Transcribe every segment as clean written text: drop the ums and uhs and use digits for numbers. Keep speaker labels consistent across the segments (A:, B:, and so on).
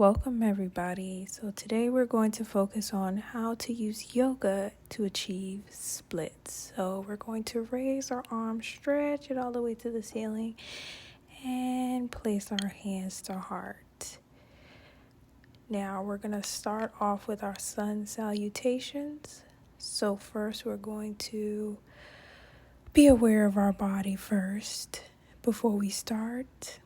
A: Welcome everybody. So today we're going to focus on how to use yoga to achieve splits. So we're going to raise our arms, stretch it all the way to the ceiling, and place our hands to heart. Now we're going to start off with our sun salutations. So first we're going to be aware of our body first before we start.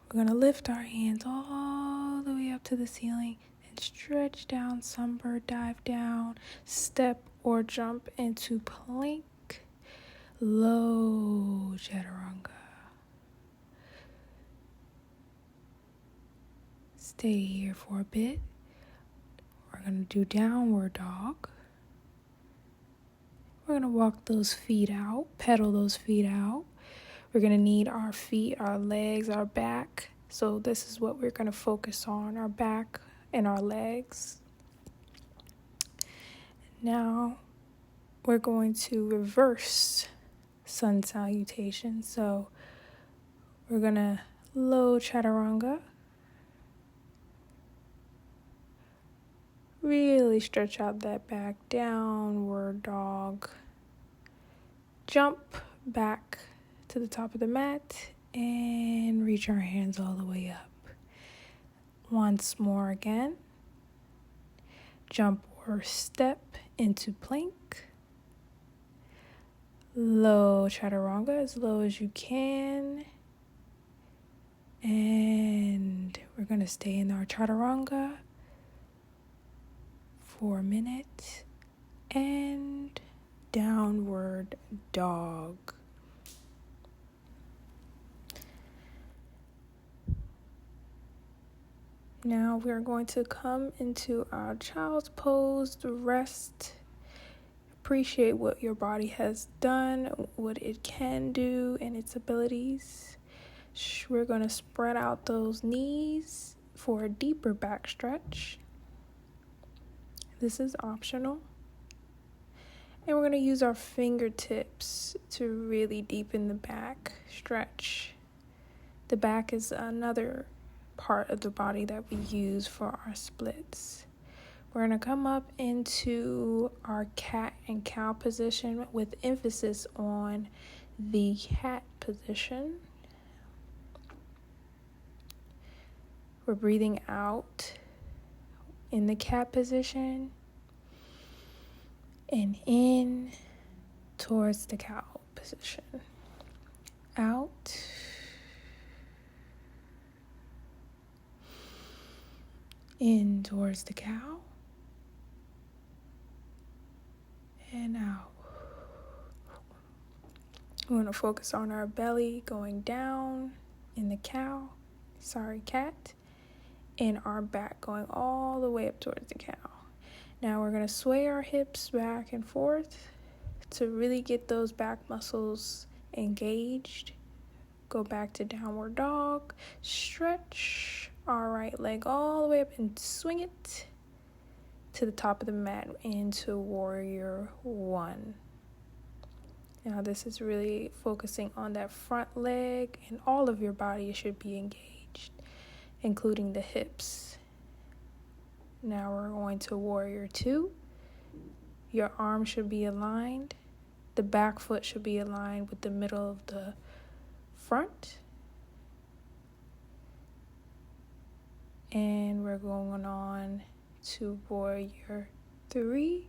A: We're going to lift our hands all the way up to the ceiling and stretch down, sunbird dive down, step or jump into plank, low chaturanga. Stay here for a bit. We're going to do downward dog. We're going to walk those feet out, pedal those feet out. We're going to need our feet, our legs, our back. So this is what we're going to focus on, our back and our legs. Now we're going to reverse sun salutation. So we're going to low chaturanga. Really stretch out that back, downward dog. Jump back to the top of the mat and reach our hands all the way up. Once more again. Jump or step into plank. Low chaturanga, as low as you can. And we're going to stay in our chaturanga for a minute. And downward dog. Now we're going to come into our child's pose, rest. Appreciate what your body has done, what it can do, and its abilities. We're going to spread out those knees for a deeper back stretch. This is optional. And we're going to use our fingertips to really deepen the back stretch. The back is another part of the body that we use for our splits. We're going to come up into our cat and cow position with emphasis on the cat position. We're breathing out in the cat position and in towards the cow position. Out. In towards the cow. And out. We're going to focus on our belly going down in the cat. And our back going all the way up towards the cow. Now we're going to sway our hips back and forth to really get those back muscles engaged. Go back to downward dog. Stretch our right leg all the way up and swing it to the top of the mat into warrior one. Now this is really focusing on that front leg, and all of your body should be engaged, including the hips. Now we're going to warrior two. Your arms should be aligned. The back foot should be aligned with the middle of the front. And we're going on to warrior three.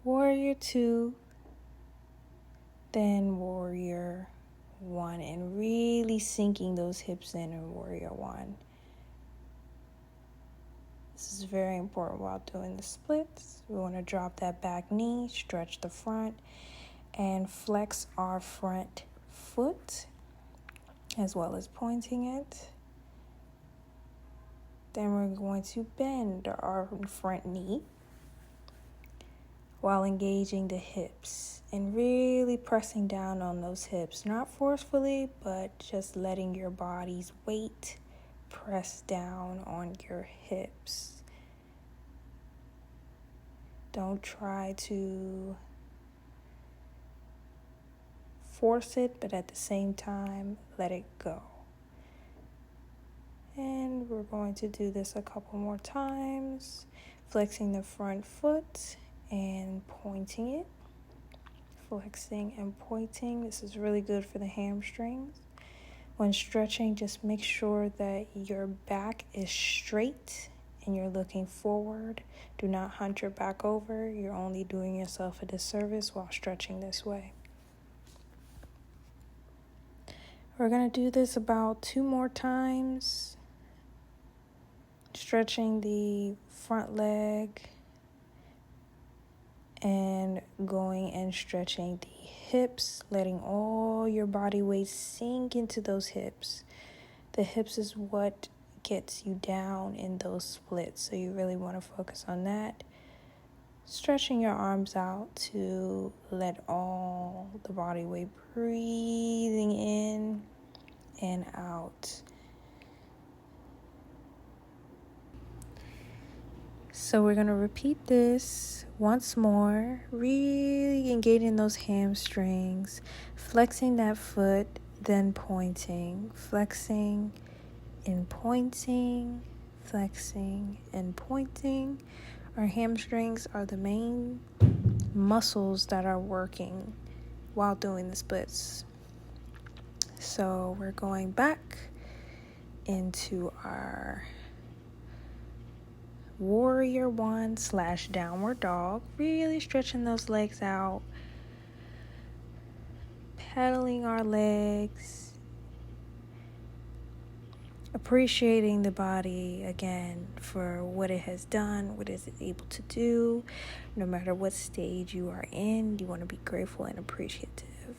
A: Warrior two, then warrior one, and really sinking those hips in warrior one. This is very important while doing the splits. We want to drop that back knee, stretch the front, and flex our front foot as well as pointing it. Then we're going to bend our front knee while engaging the hips and really pressing down on those hips, not forcefully, but just letting your body's weight press down on your hips. Don't try to force it, but at the same time, let it go. And we're going to do this a couple more times, flexing the front foot and pointing it. Flexing and pointing. This is really good for the hamstrings. When stretching, just make sure that your back is straight and you're looking forward. Do not hunch your back over. You're only doing yourself a disservice while stretching this way. We're going to do this about 2 more times. Stretching the front leg and going and stretching the hips, letting all your body weight sink into those hips. The hips is what gets you down in those splits, so you really want to focus on that. Stretching your arms out to let all the body weight breathing in and out. So we're going to repeat this once more, really engaging those hamstrings, flexing that foot, then pointing, flexing and pointing, flexing and pointing. Our hamstrings are the main muscles that are working while doing the splits. So we're going back into our Warrior 1 / downward dog, really stretching those legs out, pedaling our legs, appreciating the body again for what it has done, what is it able to do. No matter what stage you are in, you want to be grateful and appreciative.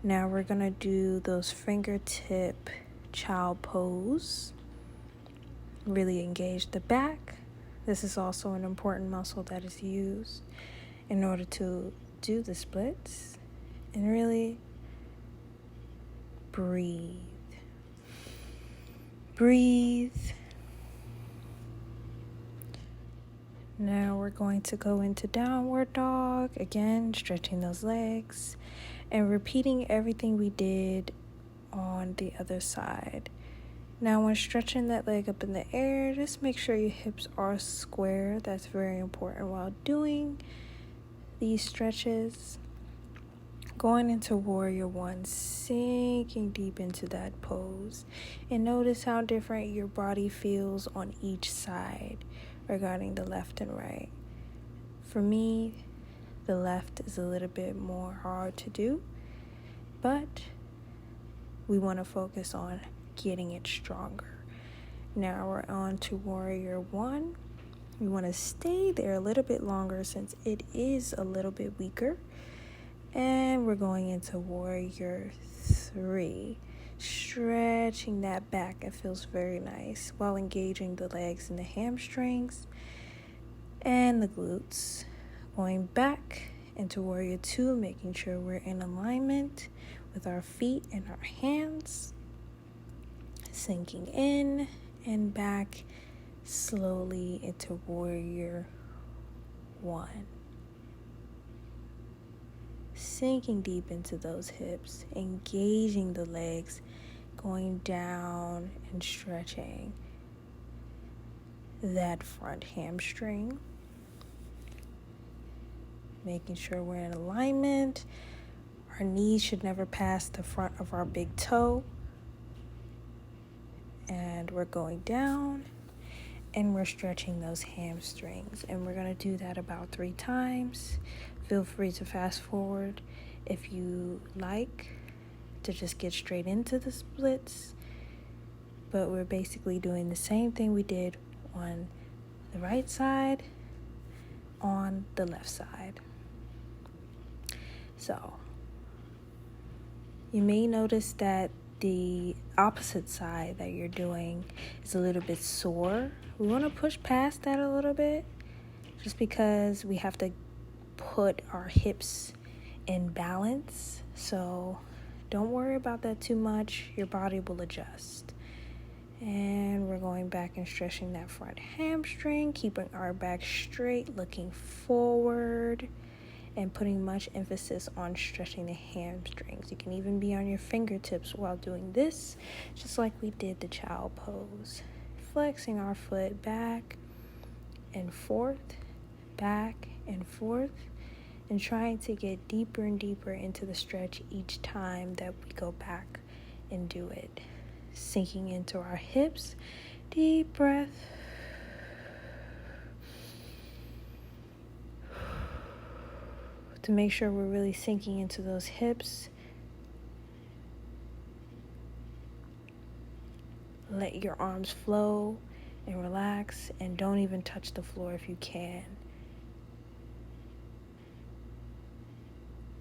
A: Now we're going to do those fingertip child pose. Really engage the back. This is also an important muscle that is used in order to do the splits. And really breathe. Breathe. Now we're going to go into downward dog. Again, stretching those legs and repeating everything we did on the other side. Now, when stretching that leg up in the air, just make sure your hips are square. That's very important while doing these stretches. Going into Warrior 1, sinking deep into that pose. And notice how different your body feels on each side regarding the left and right. For me, the left is a little bit more hard to do, but we want to focus on getting it stronger. Now we're on to Warrior 1. You want to stay there a little bit longer since it is a little bit weaker. And we're going into Warrior 3. Stretching that back. It feels very nice while engaging the legs and the hamstrings and the glutes. Going back into Warrior 2, making sure we're in alignment with our feet and our hands. Sinking in and back slowly into Warrior 1. Sinking deep into those hips, engaging the legs, going down and stretching that front hamstring. Making sure we're in alignment. Our knees should never pass the front of our big toe. And we're going down and we're stretching those hamstrings. And we're going to do that about 3 times. Feel free to fast forward if you like to just get straight into the splits. But we're basically doing the same thing we did on the right side, on the left side. So you may notice that the opposite side that you're doing is a little bit sore. We want to push past that a little bit just because we have to put our hips in balance. So don't worry about that too much. Your body will adjust. And we're going back and stretching that front hamstring, keeping our back straight, looking forward, and putting much emphasis on stretching the hamstrings. You can even be on your fingertips while doing this, just like we did the child pose. Flexing our foot back and forth, and trying to get deeper and deeper into the stretch each time that we go back and do it. Sinking into our hips, deep breath. To make sure we're really sinking into those hips. Let your arms flow and relax, and don't even touch the floor if you can.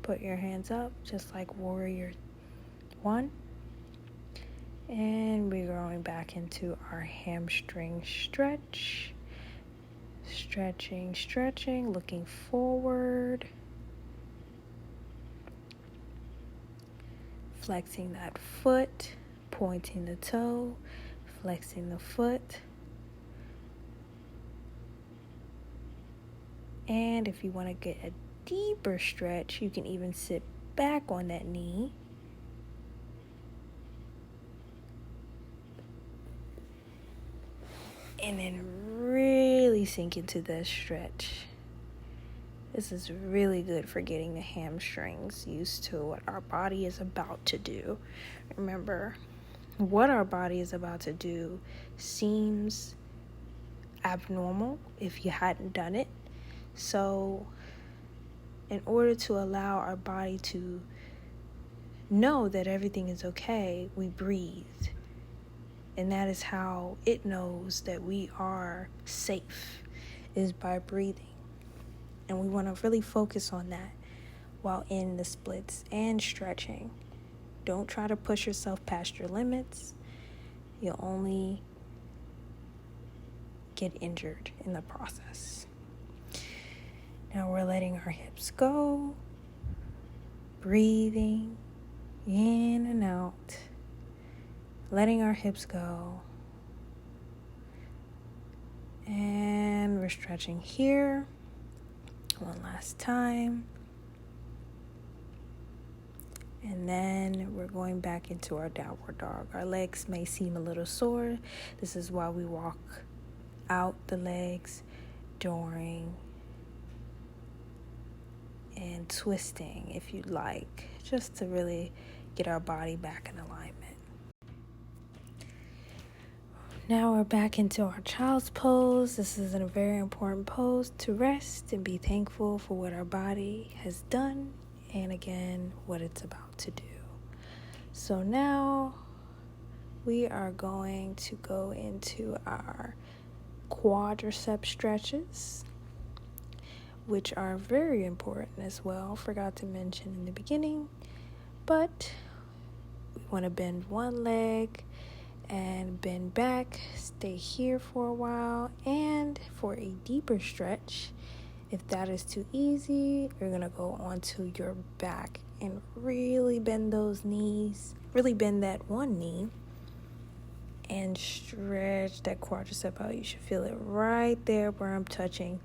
A: Put your hands up just like Warrior 1. And we're going back into our hamstring stretch. Stretching, looking forward. Flexing that foot, pointing the toe, flexing the foot. And if you want to get a deeper stretch, you can even sit back on that knee. And then really sink into this stretch. This is really good for getting the hamstrings used to what our body is about to do. Remember, what our body is about to do seems abnormal if you hadn't done it. So, in order to allow our body to know that everything is okay, we breathe. And that is how it knows that we are safe, is by breathing. And we want to really focus on that while in the splits and stretching. Don't try to push yourself past your limits. You'll only get injured in the process. Now we're letting our hips go, breathing in and out, letting our hips go. And we're stretching here. One last time. And then we're going back into our downward dog. Our legs may seem a little sore. This is why we walk out the legs during and twisting, if you'd like, just to really get our body back in alignment. Now we're back into our child's pose. This is a very important pose to rest and be thankful for what our body has done and again, what it's about to do. So now we are going to go into our quadricep stretches, which are very important as well. Forgot to mention in the beginning, but we want to bend one leg and bend back, stay here for a while, and for a deeper stretch, if that is too easy, you're going to go onto your back and really bend those knees, really bend that one knee and stretch that quadricep out. You should feel it right there where I'm touching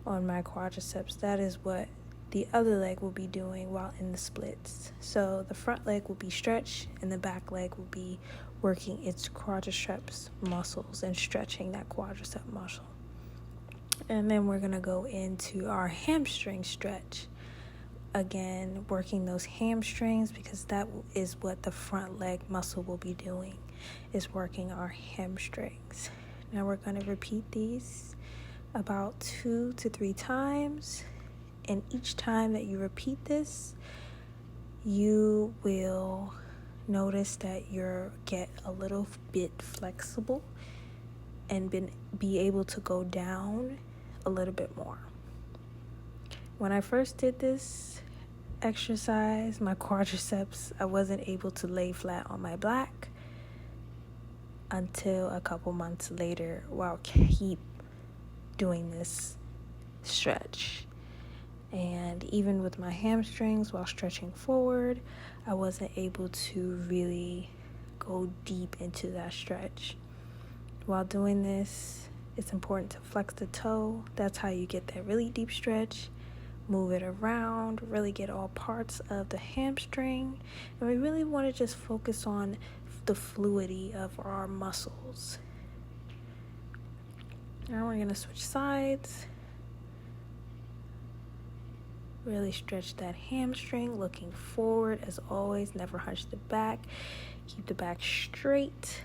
A: on my quadriceps. That is what the other leg will be doing while in the splits. So the front leg will be stretched and the back leg will be working its quadriceps muscles and stretching that quadricep muscle. And then we're going to go into our hamstring stretch. Again, working those hamstrings, because that is what the front leg muscle will be doing, is working our hamstrings. Now we're going to repeat these about 2 to 3 times. And each time that you repeat this, you will notice that you get a little bit flexible and be able to go down a little bit more. When I first did this exercise, my quadriceps, I wasn't able to lay flat on my back until a couple months later while keep doing this stretch. And even with my hamstrings while stretching forward, I wasn't able to really go deep into that stretch. While doing this, it's important to flex the toe. That's how you get that really deep stretch. Move it around, really get all parts of the hamstring. And we really want to just focus on the fluidity of our muscles. Now we're going to switch sides. Really stretch that hamstring, looking forward as always. Never hunch the back. Keep the back straight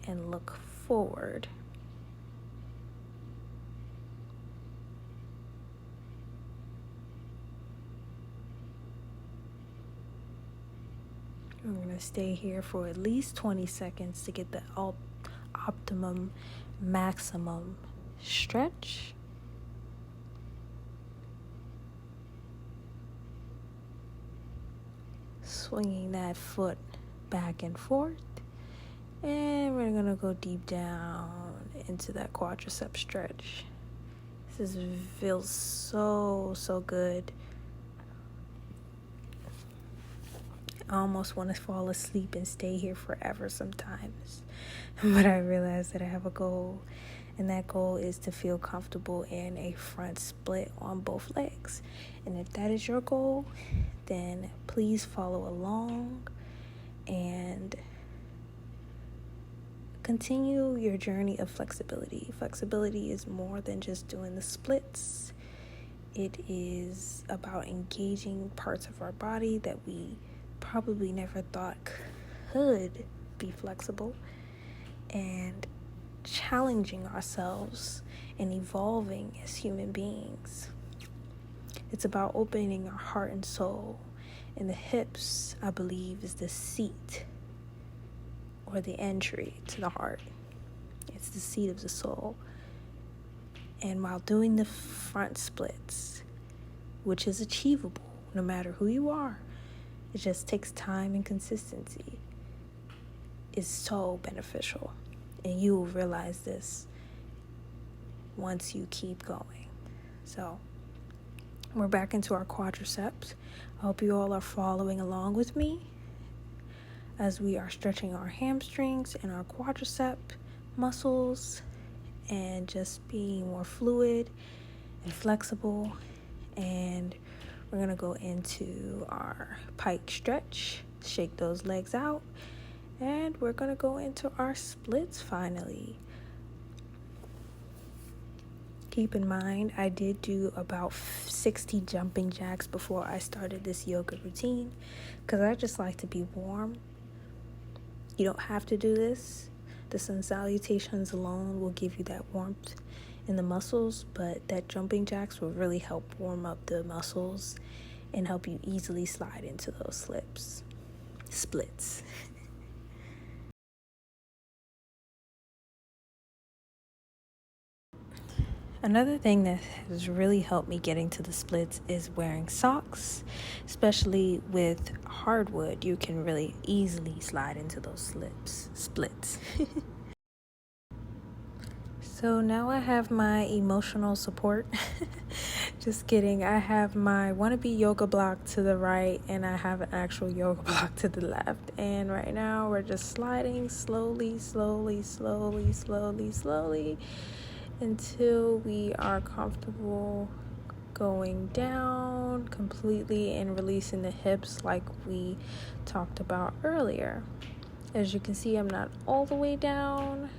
A: and look forward. I'm going to stay here for at least 20 seconds to get the optimum, maximum stretch. Swinging that foot back and forth. And we're going to go deep down into that quadricep stretch. This feels so good. I almost want to fall asleep and stay here forever sometimes. But I realize that I have a goal, and that goal is to feel comfortable in a front split on both legs. And if that is your goal, then please follow along and continue your journey of flexibility. Flexibility is more than just doing the splits. It is about engaging parts of our body that we probably never thought could be flexible, and challenging ourselves and evolving as human beings. It's about opening our heart and soul, and the hips, I believe, is the seat or the entry to the heart. It's the seat of the soul. And while doing the front splits, which is achievable no matter who you are, it just takes time and consistency, is so beneficial. And you will realize this once you keep going. So we're back into our quadriceps. I hope you all are following along with me as we are stretching our hamstrings and our quadricep muscles and just being more fluid and flexible. And we're going to go into our pike stretch, shake those legs out, and we're going to go into our splits finally. Keep in mind, I did do about 60 jumping jacks before I started this yoga routine because I just like to be warm. You don't have to do this. The sun salutations alone will give you that warmth in the muscles, but that jumping jacks will really help warm up the muscles and help you easily slide into those splits. Another thing that has really helped me getting to the splits is wearing socks, especially with hardwood. You can really easily slide into those splits. So now I have my emotional support. Just kidding. I have my wannabe yoga block to the right, and I have an actual yoga block to the left. And right now we're just sliding slowly until we are comfortable going down completely and releasing the hips like we talked about earlier. As you can see, I'm not all the way down,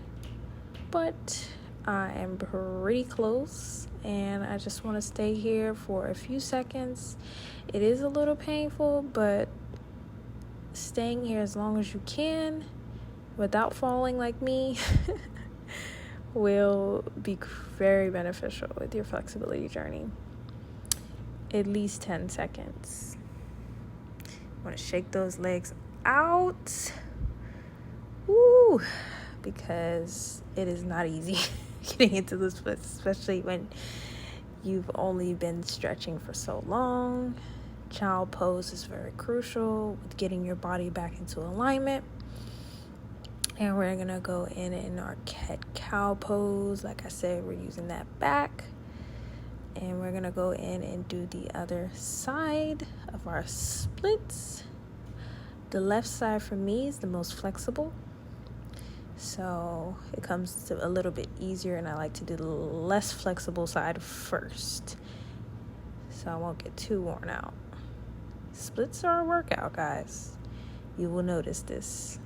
A: but I am pretty close, and I just want to stay here for a few seconds. It is a little painful, but staying here as long as you can without falling like me will be very beneficial with your flexibility journey. At least 10 seconds. I want to shake those legs out. Woo! Because it is not easy getting into the splits, especially when you've only been stretching for so long. Child pose is very crucial with getting your body back into alignment. And we're going to go in our cat-cow pose. Like I said, we're using that back. And we're going to go in and do the other side of our splits. The left side for me is the most flexible. So it comes to a little bit easier, and I like to do the less flexible side first, so I won't get too worn out. Splits are a workout, guys. You will notice this.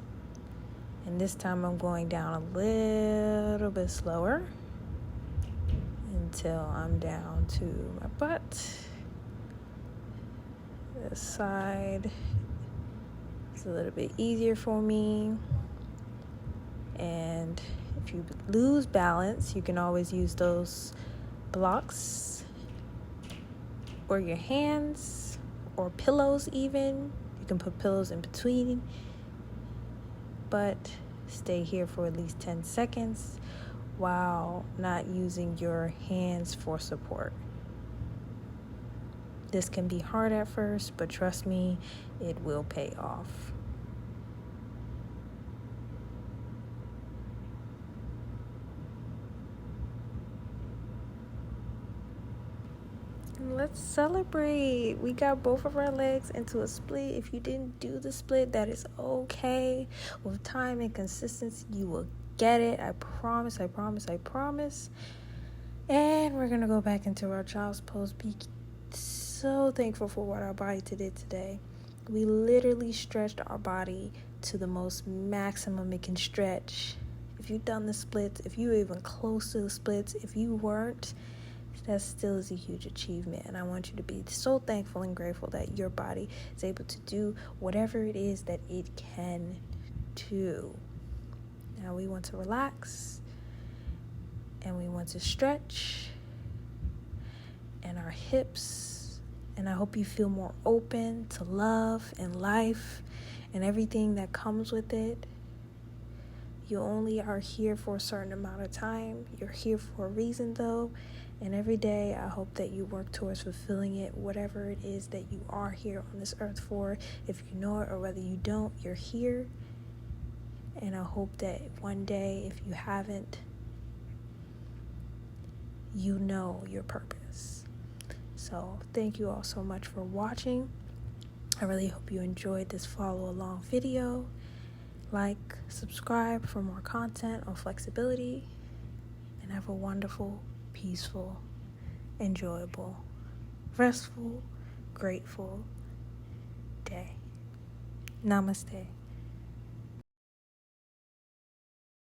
A: And this time I'm going down a little bit slower until I'm down to my butt. This side is a little bit easier for me. And if you lose balance, you can always use those blocks or your hands or pillows even. You can put pillows in between, but stay here for at least 10 seconds while not using your hands for support. This can be hard at first, but trust me, it will pay off. Let's celebrate. We got both of our legs into a split. If you didn't do the split, that is okay. With time and consistency, you will get it. I promise. And we're going to go back into our child's pose. Be so thankful for what our body did today. We literally stretched our body to the most maximum it can stretch. If you've done the splits, if you were even close to the splits, if you weren't, that still is a huge achievement. And I want you to be so thankful and grateful that your body is able to do whatever it is that it can do. Now we want to relax and we want to stretch and our hips. And I hope you feel more open to love and life and everything that comes with it. You only are here for a certain amount of time. You're here for a reason, though. And every day, I hope that you work towards fulfilling it, whatever it is that you are here on this earth for. If you know it or whether you don't, you're here. And I hope that one day, if you haven't, you know your purpose. So thank you all so much for watching. I really hope you enjoyed this follow along video. Like, subscribe for more content on flexibility, and have a wonderful, peaceful, enjoyable, restful, grateful day. Namaste.